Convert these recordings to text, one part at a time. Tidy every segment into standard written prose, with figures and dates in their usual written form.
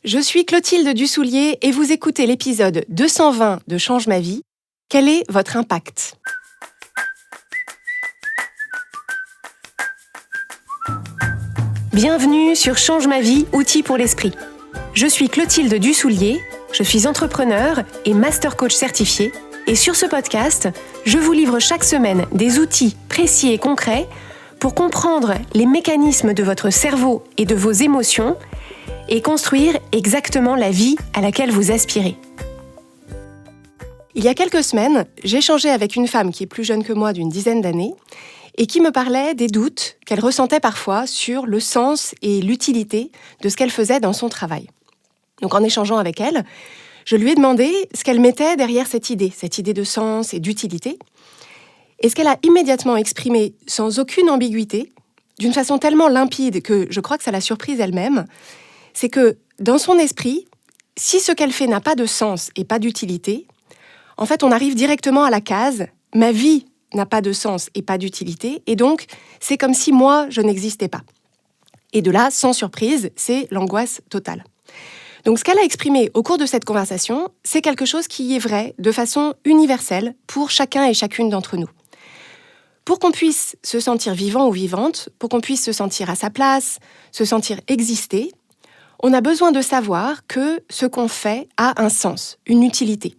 Je suis Clotilde Dussoulier et vous écoutez l'épisode 220 de Change ma vie. Quel est votre impact ? Bienvenue sur Change ma vie, outils pour l'esprit. Je suis Clotilde Dussoulier, je suis entrepreneur et master coach certifié. Et sur ce podcast, je vous livre chaque semaine des outils précis et concrets pour comprendre les mécanismes de votre cerveau et de vos émotions et construire exactement la vie à laquelle vous aspirez. Il y a quelques semaines, j'échangeais avec une femme qui est plus jeune que moi d'une dizaine d'années et qui me parlait des doutes qu'elle ressentait parfois sur le sens et l'utilité de ce qu'elle faisait dans son travail. Donc en échangeant avec elle, je lui ai demandé ce qu'elle mettait derrière cette idée de sens et d'utilité. Et ce qu'elle a immédiatement exprimé sans aucune ambiguïté, d'une façon tellement limpide que je crois que ça l'a surprise elle-même, c'est que dans son esprit, si ce qu'elle fait n'a pas de sens et pas d'utilité, en fait on arrive directement à la case « ma vie n'a pas de sens et pas d'utilité » et donc c'est comme si moi je n'existais pas. Et de là, sans surprise, c'est l'angoisse totale. Donc ce qu'elle a exprimé au cours de cette conversation, c'est quelque chose qui est vrai de façon universelle pour chacun et chacune d'entre nous. Pour qu'on puisse se sentir vivant ou vivante, pour qu'on puisse se sentir à sa place, se sentir exister, on a besoin de savoir que ce qu'on fait a un sens, une utilité,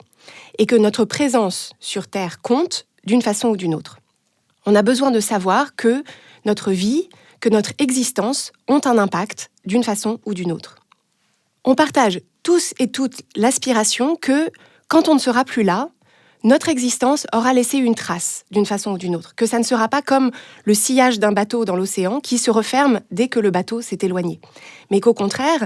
et que notre présence sur Terre compte d'une façon ou d'une autre. On a besoin de savoir que notre vie, que notre existence ont un impact d'une façon ou d'une autre. On partage tous et toutes l'aspiration que, quand on ne sera plus là, notre existence aura laissé une trace d'une façon ou d'une autre, que ça ne sera pas comme le sillage d'un bateau dans l'océan qui se referme dès que le bateau s'est éloigné, mais qu'au contraire,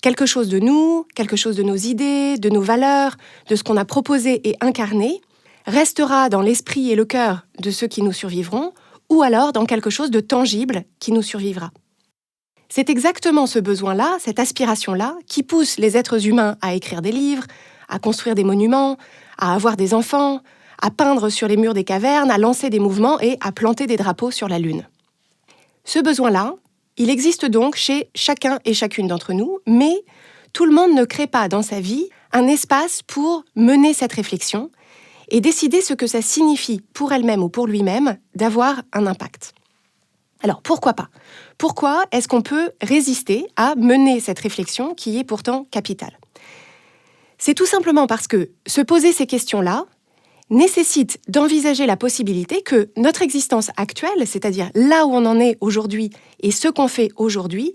quelque chose de nous, quelque chose de nos idées, de nos valeurs, de ce qu'on a proposé et incarné, restera dans l'esprit et le cœur de ceux qui nous survivront, ou alors dans quelque chose de tangible qui nous survivra. C'est exactement ce besoin-là, cette aspiration-là, qui pousse les êtres humains à écrire des livres, à construire des monuments, à avoir des enfants, à peindre sur les murs des cavernes, à lancer des mouvements et à planter des drapeaux sur la Lune. Ce besoin-là, il existe donc chez chacun et chacune d'entre nous, mais tout le monde ne crée pas dans sa vie un espace pour mener cette réflexion et décider ce que ça signifie pour elle-même ou pour lui-même d'avoir un impact. Alors pourquoi pas ? Pourquoi est-ce qu'on peut résister à mener cette réflexion qui est pourtant capitale ? C'est tout simplement parce que se poser ces questions-là nécessite d'envisager la possibilité que notre existence actuelle, c'est-à-dire là où on en est aujourd'hui et ce qu'on fait aujourd'hui,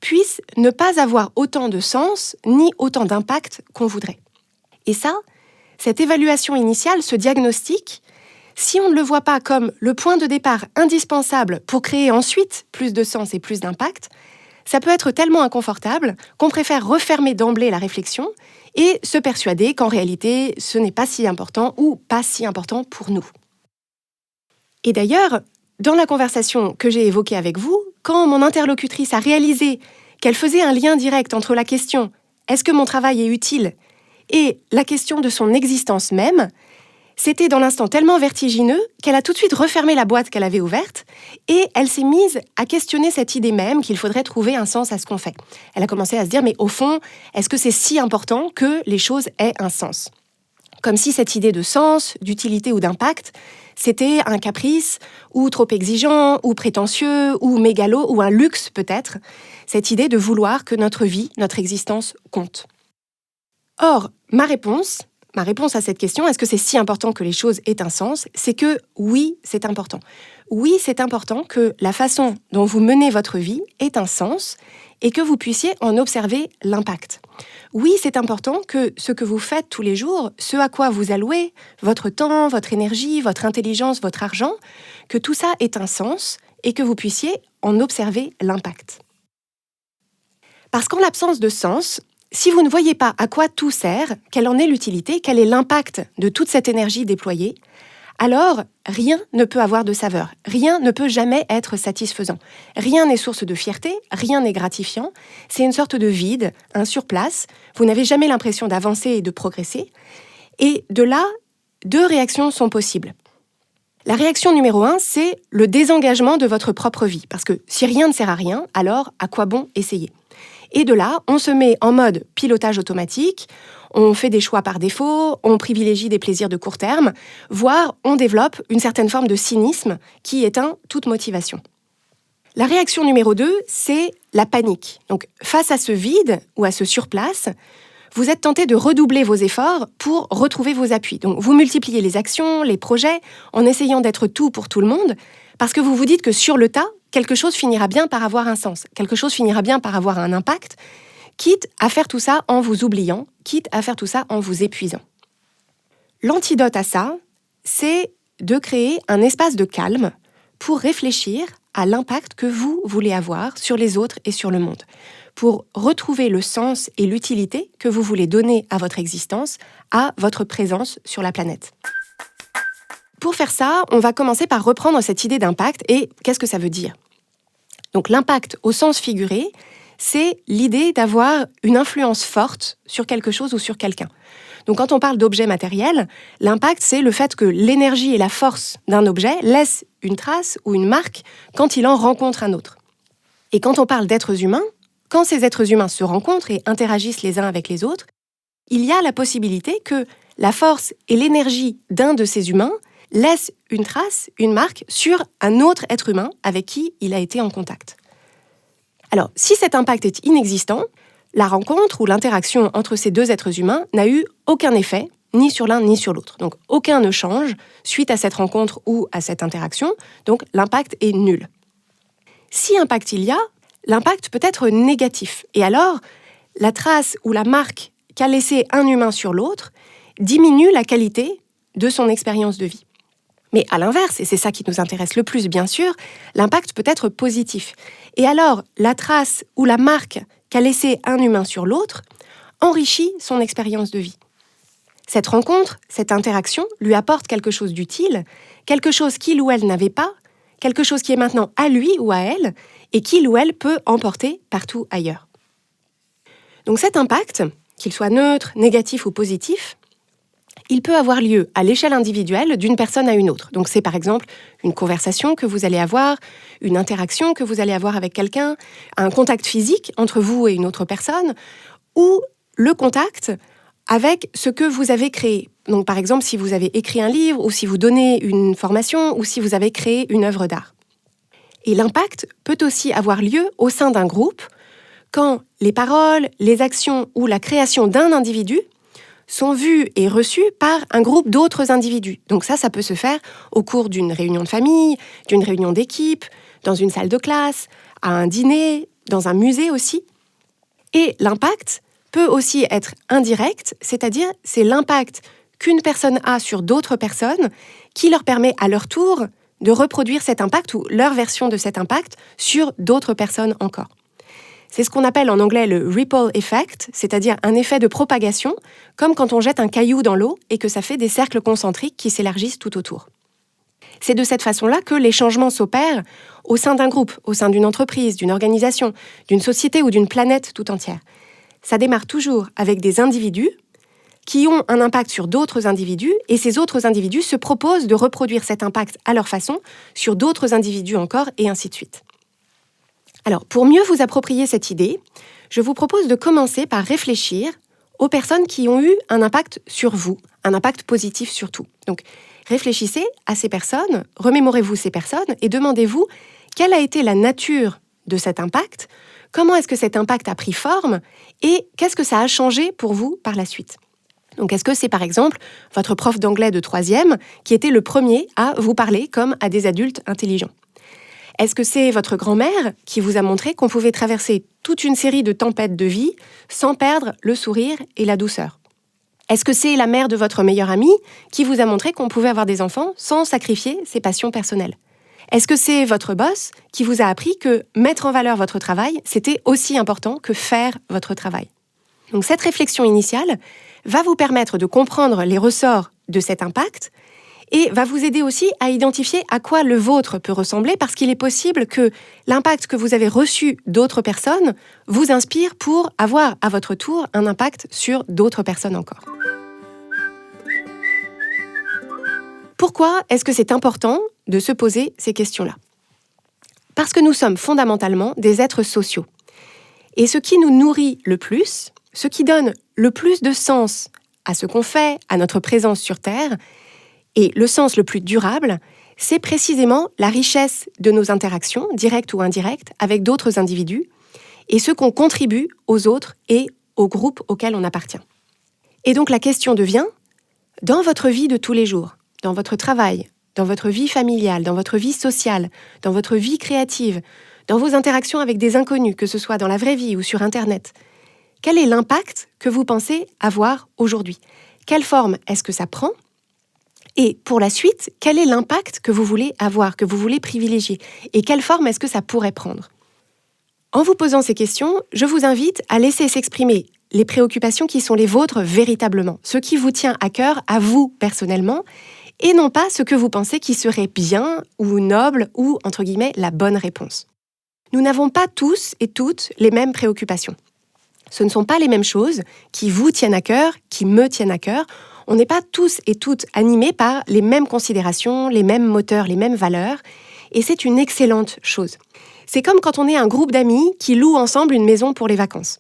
puisse ne pas avoir autant de sens ni autant d'impact qu'on voudrait. Et ça, cette évaluation initiale, ce diagnostic, si on ne le voit pas comme le point de départ indispensable pour créer ensuite plus de sens et plus d'impact, ça peut être tellement inconfortable qu'on préfère refermer d'emblée la réflexion et se persuader qu'en réalité, ce n'est pas si important ou pas si important pour nous. Et d'ailleurs, dans la conversation que j'ai évoquée avec vous, quand mon interlocutrice a réalisé qu'elle faisait un lien direct entre la question « est-ce que mon travail est utile ?» et la question de son existence même, c'était dans l'instant tellement vertigineux qu'elle a tout de suite refermé la boîte qu'elle avait ouverte et elle s'est mise à questionner cette idée même qu'il faudrait trouver un sens à ce qu'on fait. Elle a commencé à se dire, mais au fond, est-ce que c'est si important que les choses aient un sens ? Comme si cette idée de sens, d'utilité ou d'impact, c'était un caprice, ou trop exigeant, ou prétentieux, ou mégalo, ou un luxe peut-être, cette idée de vouloir que notre vie, notre existence compte. Or, ma réponse à cette question, est-ce que c'est si important que les choses aient un sens ? C'est que oui, c'est important. Oui, c'est important que la façon dont vous menez votre vie ait un sens et que vous puissiez en observer l'impact. Oui, c'est important que ce que vous faites tous les jours, ce à quoi vous allouez, votre temps, votre énergie, votre intelligence, votre argent, que tout ça ait un sens et que vous puissiez en observer l'impact. Parce qu'en l'absence de sens, si vous ne voyez pas à quoi tout sert, quelle en est l'utilité, quel est l'impact de toute cette énergie déployée, alors rien ne peut avoir de saveur, rien ne peut jamais être satisfaisant. Rien n'est source de fierté, rien n'est gratifiant, c'est une sorte de vide, un surplace, vous n'avez jamais l'impression d'avancer et de progresser. Et de là, deux réactions sont possibles. La réaction numéro 1, c'est le désengagement de votre propre vie, parce que si rien ne sert à rien, alors à quoi bon essayer ? Et de là, on se met en mode pilotage automatique, on fait des choix par défaut, on privilégie des plaisirs de court terme, voire on développe une certaine forme de cynisme qui éteint toute motivation. La réaction numéro 2, c'est la panique. Donc, face à ce vide ou à ce surplace, vous êtes tenté de redoubler vos efforts pour retrouver vos appuis. Donc, vous multipliez les actions, les projets, en essayant d'être tout pour tout le monde, parce que vous vous dites que sur le tas, quelque chose finira bien par avoir un sens, quelque chose finira bien par avoir un impact, quitte à faire tout ça en vous oubliant, quitte à faire tout ça en vous épuisant. L'antidote à ça, c'est de créer un espace de calme pour réfléchir à l'impact que vous voulez avoir sur les autres et sur le monde, pour retrouver le sens et l'utilité que vous voulez donner à votre existence, à votre présence sur la planète. Pour faire ça, on va commencer par reprendre cette idée d'impact et qu'est-ce que ça veut dire ? Donc l'impact au sens figuré, c'est l'idée d'avoir une influence forte sur quelque chose ou sur quelqu'un. Donc quand on parle d'objet matériel, l'impact, c'est le fait que l'énergie et la force d'un objet laissent une trace ou une marque quand il en rencontre un autre. Et quand on parle d'êtres humains, quand ces êtres humains se rencontrent et interagissent les uns avec les autres, il y a la possibilité que la force et l'énergie d'un de ces humains laissent une trace, une marque sur un autre être humain avec qui il a été en contact. Alors, si cet impact est inexistant, la rencontre ou l'interaction entre ces deux êtres humains n'a eu aucun effet, ni sur l'un ni sur l'autre. Donc, aucun ne change suite à cette rencontre ou à cette interaction, donc l'impact est nul. Si impact il y a, l'impact peut être négatif. Et alors, la trace ou la marque qu'a laissé un humain sur l'autre diminue la qualité de son expérience de vie. Mais à l'inverse, et c'est ça qui nous intéresse le plus bien sûr, l'impact peut être positif. Et alors, la trace ou la marque qu'a laissé un humain sur l'autre enrichit son expérience de vie. Cette rencontre, cette interaction lui apporte quelque chose d'utile, quelque chose qu'il ou elle n'avait pas, quelque chose qui est maintenant à lui ou à elle, et qu'il ou elle peut emporter partout ailleurs. Donc cet impact, qu'il soit neutre, négatif ou positif, il peut avoir lieu à l'échelle individuelle d'une personne à une autre. Donc c'est par exemple une conversation que vous allez avoir, une interaction que vous allez avoir avec quelqu'un, un contact physique entre vous et une autre personne, ou le contact avec ce que vous avez créé. Donc par exemple si vous avez écrit un livre, ou si vous donnez une formation, ou si vous avez créé une œuvre d'art. Et l'impact peut aussi avoir lieu au sein d'un groupe, quand les paroles, les actions ou la création d'un individu sont vues et reçues par un groupe d'autres individus. Donc ça peut se faire au cours d'une réunion de famille, d'une réunion d'équipe, dans une salle de classe, à un dîner, dans un musée aussi. Et l'impact peut aussi être indirect, c'est-à-dire c'est l'impact qu'une personne a sur d'autres personnes qui leur permet à leur tour de reproduire cet impact ou leur version de cet impact sur d'autres personnes encore. C'est ce qu'on appelle en anglais le ripple effect, c'est-à-dire un effet de propagation, comme quand on jette un caillou dans l'eau et que ça fait des cercles concentriques qui s'élargissent tout autour. C'est de cette façon-là que les changements s'opèrent au sein d'un groupe, au sein d'une entreprise, d'une organisation, d'une société ou d'une planète tout entière. Ça démarre toujours avec des individus qui ont un impact sur d'autres individus et ces autres individus se proposent de reproduire cet impact à leur façon sur d'autres individus encore et ainsi de suite. Alors, pour mieux vous approprier cette idée, je vous propose de commencer par réfléchir aux personnes qui ont eu un impact sur vous, un impact positif surtout. Donc, réfléchissez à ces personnes, remémorez-vous ces personnes et demandez-vous quelle a été la nature de cet impact, comment est-ce que cet impact a pris forme et qu'est-ce que ça a changé pour vous par la suite. Donc, est-ce que c'est par exemple votre prof d'anglais de 3e qui était le premier à vous parler comme à des adultes intelligents ? Est-ce que c'est votre grand-mère qui vous a montré qu'on pouvait traverser toute une série de tempêtes de vie sans perdre le sourire et la douceur ? Est-ce que c'est la mère de votre meilleur ami qui vous a montré qu'on pouvait avoir des enfants sans sacrifier ses passions personnelles ? Est-ce que c'est votre boss qui vous a appris que mettre en valeur votre travail, c'était aussi important que faire votre travail ? Donc cette réflexion initiale va vous permettre de comprendre les ressorts de cet impact et va vous aider aussi à identifier à quoi le vôtre peut ressembler parce qu'il est possible que l'impact que vous avez reçu d'autres personnes vous inspire pour avoir à votre tour un impact sur d'autres personnes encore. Pourquoi est-ce que c'est important de se poser ces questions-là ? Parce que nous sommes fondamentalement des êtres sociaux. Et ce qui nous nourrit le plus, ce qui donne le plus de sens à ce qu'on fait, à notre présence sur Terre, et le sens le plus durable, c'est précisément la richesse de nos interactions, directes ou indirectes, avec d'autres individus, et ce qu'on contribue aux autres et au groupe auquel on appartient. Et donc la question devient, dans votre vie de tous les jours, dans votre travail, dans votre vie familiale, dans votre vie sociale, dans votre vie créative, dans vos interactions avec des inconnus, que ce soit dans la vraie vie ou sur Internet, quel est l'impact que vous pensez avoir aujourd'hui? Quelle forme est-ce que ça prend? Et pour la suite, quel est l'impact que vous voulez avoir, que vous voulez privilégier? Et quelle forme est-ce que ça pourrait prendre? En vous posant ces questions, je vous invite à laisser s'exprimer les préoccupations qui sont les vôtres véritablement, ce qui vous tient à cœur, à vous personnellement, et non pas ce que vous pensez qui serait bien ou noble ou, entre guillemets, la bonne réponse. Nous n'avons pas tous et toutes les mêmes préoccupations. Ce ne sont pas les mêmes choses qui vous tiennent à cœur, qui me tiennent à cœur. On n'est pas tous et toutes animés par les mêmes considérations, les mêmes moteurs, les mêmes valeurs, et c'est une excellente chose. C'est comme quand on est un groupe d'amis qui louent ensemble une maison pour les vacances.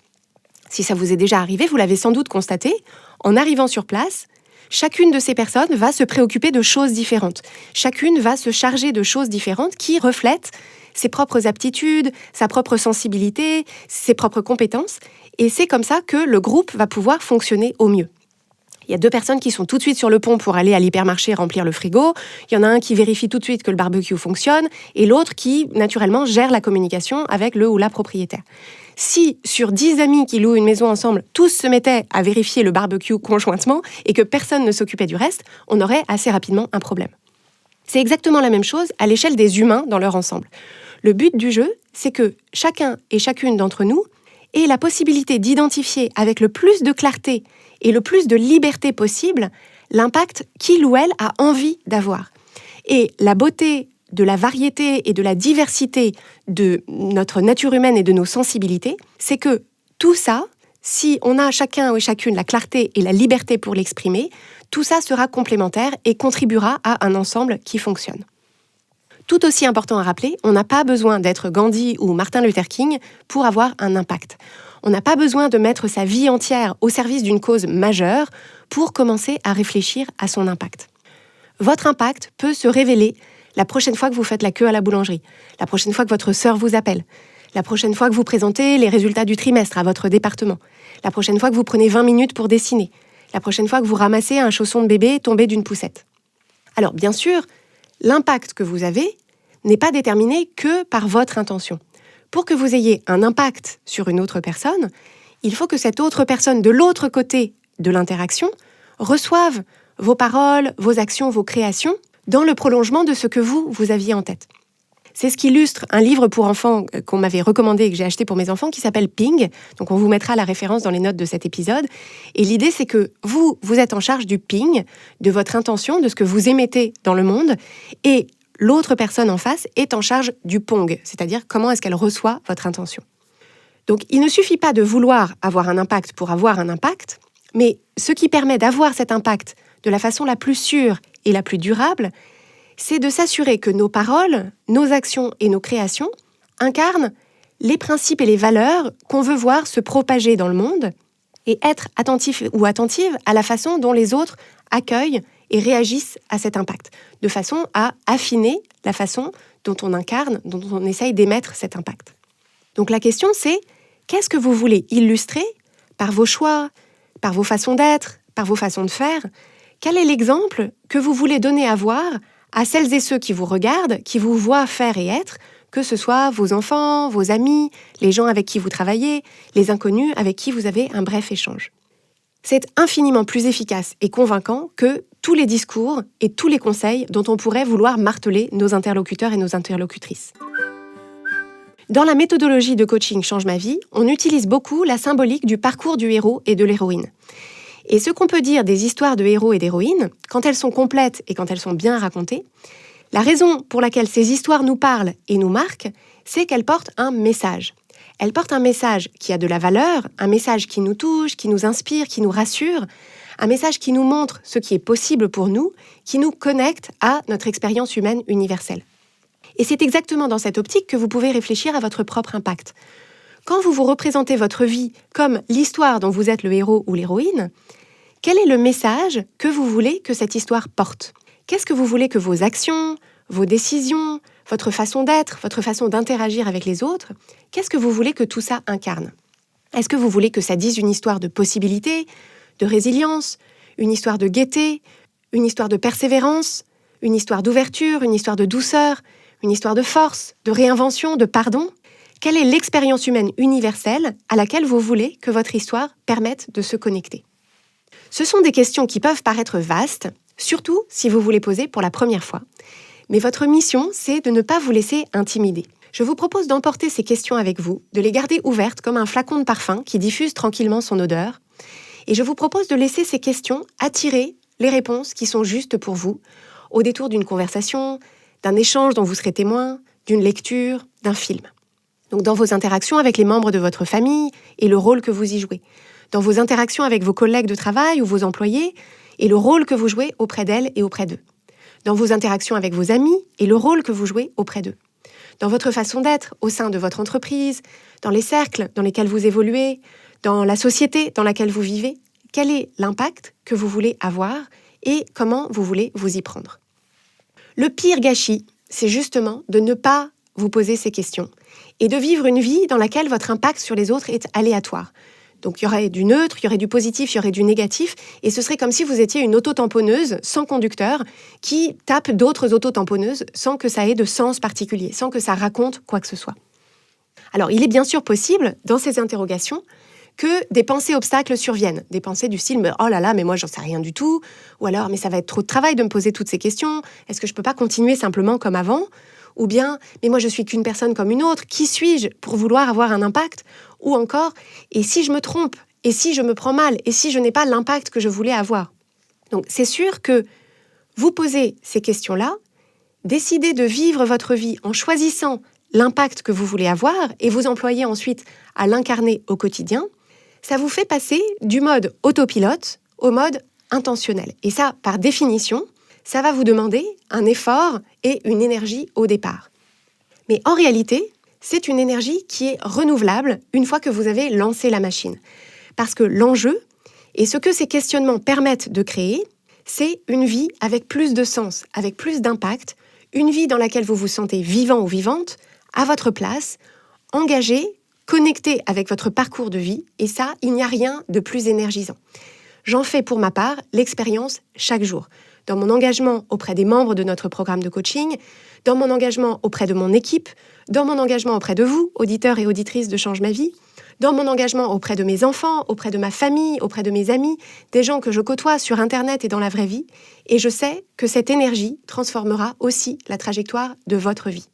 Si ça vous est déjà arrivé, vous l'avez sans doute constaté, en arrivant sur place, chacune de ces personnes va se préoccuper de choses différentes. Chacune va se charger de choses différentes qui reflètent ses propres aptitudes, sa propre sensibilité, ses propres compétences. Et c'est comme ça que le groupe va pouvoir fonctionner au mieux. Il y a 2 personnes qui sont tout de suite sur le pont pour aller à l'hypermarché remplir le frigo. Il y en a un qui vérifie tout de suite que le barbecue fonctionne et l'autre qui, naturellement, gère la communication avec le ou la propriétaire. Si, sur 10 amis qui louent une maison ensemble, tous se mettaient à vérifier le barbecue conjointement et que personne ne s'occupait du reste, on aurait assez rapidement un problème. C'est exactement la même chose à l'échelle des humains dans leur ensemble. Le but du jeu, c'est que chacun et chacune d'entre nous ait la possibilité d'identifier avec le plus de clarté et le plus de liberté possible l'impact qu'il ou elle a envie d'avoir. Et la beauté de la variété et de la diversité de notre nature humaine et de nos sensibilités, c'est que tout ça, si on a chacun et chacune la clarté et la liberté pour l'exprimer, tout ça sera complémentaire et contribuera à un ensemble qui fonctionne. Tout aussi important à rappeler, on n'a pas besoin d'être Gandhi ou Martin Luther King pour avoir un impact. On n'a pas besoin de mettre sa vie entière au service d'une cause majeure pour commencer à réfléchir à son impact. Votre impact peut se révéler la prochaine fois que vous faites la queue à la boulangerie, la prochaine fois que votre sœur vous appelle, la prochaine fois que vous présentez les résultats du trimestre à votre département, la prochaine fois que vous prenez 20 minutes pour dessiner, la prochaine fois que vous ramassez un chausson de bébé tombé d'une poussette. Alors bien sûr, l'impact que vous avez n'est pas déterminé que par votre intention. Pour que vous ayez un impact sur une autre personne, il faut que cette autre personne de l'autre côté de l'interaction reçoive vos paroles, vos actions, vos créations dans le prolongement de ce que vous aviez en tête. C'est ce qu'illustre un livre pour enfants qu'on m'avait recommandé et que j'ai acheté pour mes enfants qui s'appelle Ping. Donc on vous mettra la référence dans les notes de cet épisode. Et l'idée, c'est que vous êtes en charge du ping, de votre intention, de ce que vous émettez dans le monde, et l'autre personne en face est en charge du pong, c'est-à-dire comment est-ce qu'elle reçoit votre intention. Donc il ne suffit pas de vouloir avoir un impact pour avoir un impact, mais ce qui permet d'avoir cet impact de la façon la plus sûre et la plus durable, c'est de s'assurer que nos paroles, nos actions et nos créations incarnent les principes et les valeurs qu'on veut voir se propager dans le monde et être attentif ou attentive à la façon dont les autres accueillent et réagissent à cet impact, de façon à affiner la façon dont on incarne, dont on essaye d'émettre cet impact. Donc la question c'est, qu'est-ce que vous voulez illustrer par vos choix, par vos façons d'être, par vos façons de faire? Quel est l'exemple que vous voulez donner à voir à celles et ceux qui vous regardent, qui vous voient faire et être, que ce soit vos enfants, vos amis, les gens avec qui vous travaillez, les inconnus avec qui vous avez un bref échange? C'est infiniment plus efficace et convaincant que tous les discours et tous les conseils dont on pourrait vouloir marteler nos interlocuteurs et nos interlocutrices. Dans la méthodologie de coaching Change ma vie, on utilise beaucoup la symbolique du parcours du héros et de l'héroïne. Et ce qu'on peut dire des histoires de héros et d'héroïnes, quand elles sont complètes et quand elles sont bien racontées, la raison pour laquelle ces histoires nous parlent et nous marquent, c'est qu'elles portent un message. Elles portent un message qui a de la valeur, un message qui nous touche, qui nous inspire, qui nous rassure, un message qui nous montre ce qui est possible pour nous, qui nous connecte à notre expérience humaine universelle. Et c'est exactement dans cette optique que vous pouvez réfléchir à votre propre impact. quand vous vous représentez votre vie comme l'histoire dont vous êtes le héros ou l'héroïne, quel est le message que vous voulez que cette histoire porte ? Qu'est-ce que vous voulez que vos actions, vos décisions, votre façon d'être, votre façon d'interagir avec les autres, qu'est-ce que vous voulez que tout ça incarne ? Est-ce que vous voulez que ça dise une histoire de possibilité, de résilience, une histoire de gaieté, une histoire de persévérance, une histoire d'ouverture, une histoire de douceur, une histoire de force, de réinvention, de pardon ? Quelle est l'expérience humaine universelle à laquelle vous voulez que votre histoire permette de se connecter ? Ce sont des questions qui peuvent paraître vastes, surtout si vous vous les posez pour la première fois. Mais votre mission, c'est de ne pas vous laisser intimider. Je vous propose d'emporter ces questions avec vous, de les garder ouvertes comme un flacon de parfum qui diffuse tranquillement son odeur. Et je vous propose de laisser ces questions attirer les réponses qui sont justes pour vous, au détour d'une conversation, d'un échange dont vous serez témoin, d'une lecture, d'un film. Donc dans vos interactions avec les membres de votre famille et le rôle que vous y jouez. Dans vos interactions avec vos collègues de travail ou vos employés et le rôle que vous jouez auprès d'elles et auprès d'eux. Dans vos interactions avec vos amis et le rôle que vous jouez auprès d'eux. Dans votre façon d'être au sein de votre entreprise, dans les cercles dans lesquels vous évoluez, dans la société dans laquelle vous vivez, quel est l'impact que vous voulez avoir et comment vous voulez vous y prendre. Le pire gâchis, c'est justement de ne pas vous poser ces questions et de vivre une vie dans laquelle votre impact sur les autres est aléatoire. Donc il y aurait du neutre, il y aurait du positif, il y aurait du négatif, et ce serait comme si vous étiez une auto-tamponneuse sans conducteur qui tape d'autres auto-tamponneuses sans que ça ait de sens particulier, sans que ça raconte quoi que ce soit. Alors il est bien sûr possible, dans ces interrogations, que des pensées obstacles surviennent. Des pensées du style « Oh là là, mais moi j'en sais rien du tout » ou alors « Mais ça va être trop de travail de me poser toutes ces questions. Est-ce que je peux pas continuer simplement comme avant ?» Ou bien « Mais moi je suis qu'une personne comme une autre. Qui suis-je pour vouloir avoir un impact ?» Ou encore « Et si je me trompe ? Et si je me prends mal ? Et si je n'ai pas l'impact que je voulais avoir ?» Donc c'est sûr que vous posez ces questions-là, décidez de vivre votre vie en choisissant l'impact que vous voulez avoir et vous employez ensuite à l'incarner au quotidien. Ça vous fait passer du mode autopilote au mode intentionnel. Et ça, par définition, ça va vous demander un effort et une énergie au départ. Mais en réalité, c'est une énergie qui est renouvelable une fois que vous avez lancé la machine. Parce que l'enjeu, et ce que ces questionnements permettent de créer, c'est une vie avec plus de sens, avec plus d'impact, une vie dans laquelle vous vous sentez vivant ou vivante, à votre place, engagé, connecté avec votre parcours de vie, et ça, il n'y a rien de plus énergisant. J'en fais pour ma part l'expérience chaque jour. Dans mon engagement auprès des membres de notre programme de coaching, dans mon engagement auprès de mon équipe, dans mon engagement auprès de vous, auditeurs et auditrices de Change ma vie, dans mon engagement auprès de mes enfants, auprès de ma famille, auprès de mes amis, des gens que je côtoie sur Internet et dans la vraie vie, et je sais que cette énergie transformera aussi la trajectoire de votre vie.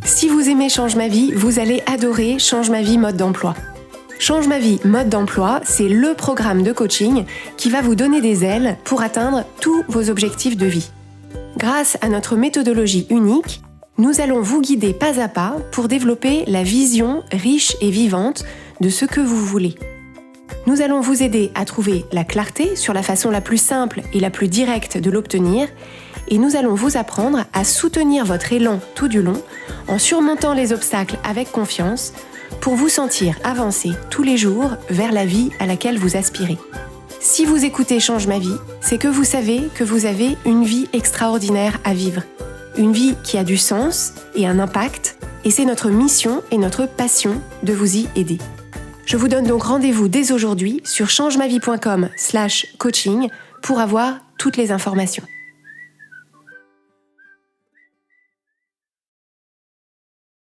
Si vous aimez Change ma vie, vous allez adorer Change ma vie mode d'emploi. Change ma vie mode d'emploi, c'est le programme de coaching qui va vous donner des ailes pour atteindre tous vos objectifs de vie. Grâce à notre méthodologie unique, nous allons vous guider pas à pas pour développer la vision riche et vivante de ce que vous voulez. Nous allons vous aider à trouver la clarté sur la façon la plus simple et la plus directe de l'obtenir, et nous allons vous apprendre à soutenir votre élan tout du long en surmontant les obstacles avec confiance pour vous sentir avancer tous les jours vers la vie à laquelle vous aspirez. Si vous écoutez Change ma vie, c'est que vous savez que vous avez une vie extraordinaire à vivre. Une vie qui a du sens et un impact, et c'est notre mission et notre passion de vous y aider. Je vous donne donc rendez-vous dès aujourd'hui sur changemavie.com/coaching pour avoir toutes les informations.